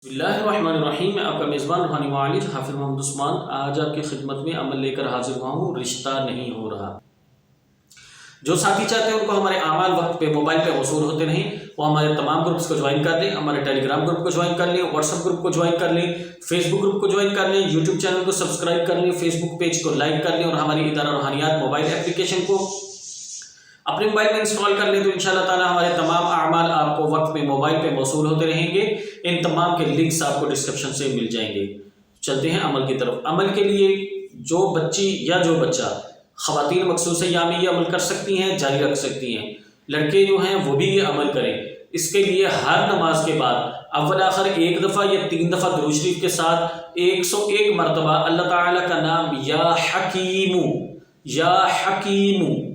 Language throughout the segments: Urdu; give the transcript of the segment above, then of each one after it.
بسم اللہ الرحمن الرحیم. میں آپ کا میزبان روحانی معالج حافظ محمد عثمان آج آپ کی خدمت میں عمل لے کر حاضر ہوا ہوں. رشتہ نہیں ہو رہا. جو ساتھی چاہتے ہیں ان کو ہمارے اعمال وقت پہ موبائل پہ وصول ہوتے نہیں، وہ ہمارے تمام گروپس کو جوائن کر لیں، ہمارے ٹیلی گرام گروپ کو جوائن کر لیں، واٹس ایپ گروپ کو جوائن کر لیں، فیس بک گروپ کو جوائن کر لیں، یوٹیوب چینل کو سبسکرائب کر لیں، فیس بک پیج کو لائک کر لیں اور ہماری ادارہ روحانیات موبائل اپلیکیشن کو اپنے موبائل میں انسٹال کر لیں تو انشاءاللہ تعالی ہمارے تمام اعمال آپ کو وقت پہ موبائل پہ موصول ہوتے رہیں گے. ان تمام کے لنکس آپ کو ڈسکرپشن سے مل جائیں گے. چلتے ہیں عمل کی طرف. عمل کے لیے جو بچی یا جو بچہ، خواتین مخصوص ایام یہ عمل کر سکتی ہیں، جاری رکھ سکتی ہیں. لڑکے جو ہیں وہ بھی یہ عمل کریں. اس کے لیے ہر نماز کے بعد اول آخر ایک دفعہ یا 3 دفعہ درود شریف کے ساتھ 101 مرتبہ اللہ تعالیٰ کا نام یا حکیم یا حکیم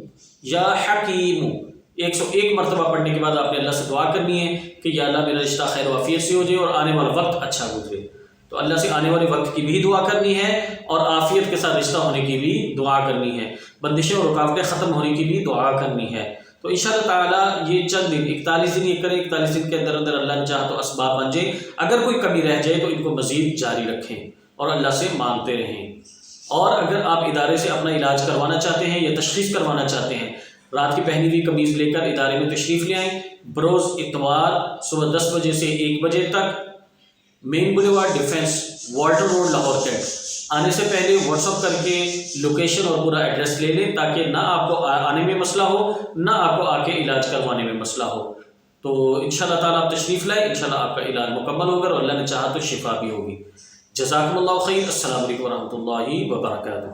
یا حکیم 101 مرتبہ پڑھنے کے بعد آپ نے اللہ سے دعا کرنی ہے کہ یا اللہ میرا رشتہ خیر و عافیت سے ہو جائے اور آنے والا وقت اچھا گزرے. تو اللہ سے آنے والے وقت کی بھی دعا کرنی ہے اور عافیت کے ساتھ رشتہ ہونے کی بھی دعا کرنی ہے. بندشیں اور رکاوٹیں ختم ہونے کی بھی دعا کرنی ہے. تو انشاءاللہ تعالیٰ یہ چند دن 41 دن یہ کریں. 41 دن کے اندر اللہ نے چاہا تو اسباب بن جائیں. اگر کوئی کمی رہ جائے تو ان کو مزید جاری رکھیں اور اللہ سے مانگتے رہیں. اور اگر آپ ادارے سے اپنا علاج کروانا چاہتے ہیں یا تشخیص کروانا چاہتے ہیں، رات کی پہنی ہوئی قمیض لے کر ادارے میں تشریف لے آئیں. بروز اتوار صبح 10 بجے سے 1 بجے تک، main boulevard defence, Walter road, Lahore cantt. آنے سے پہلے واٹس اپ کر کے لوکیشن اور پورا ایڈریس لے لیں تاکہ نہ آپ کو آنے میں مسئلہ ہو نہ آپ کو آ کے علاج کروانے میں مسئلہ ہو. تو انشاءاللہ تعالیٰ آپ تشریف لائیں، انشاءاللہ آپ کا علاج مکمل ہوگا اور اللہ نے چاہا تو شفا بھی ہوگی. جزاکم اللہ خیر. السلام علیکم ورحمۃ اللہ وبرکاتہ.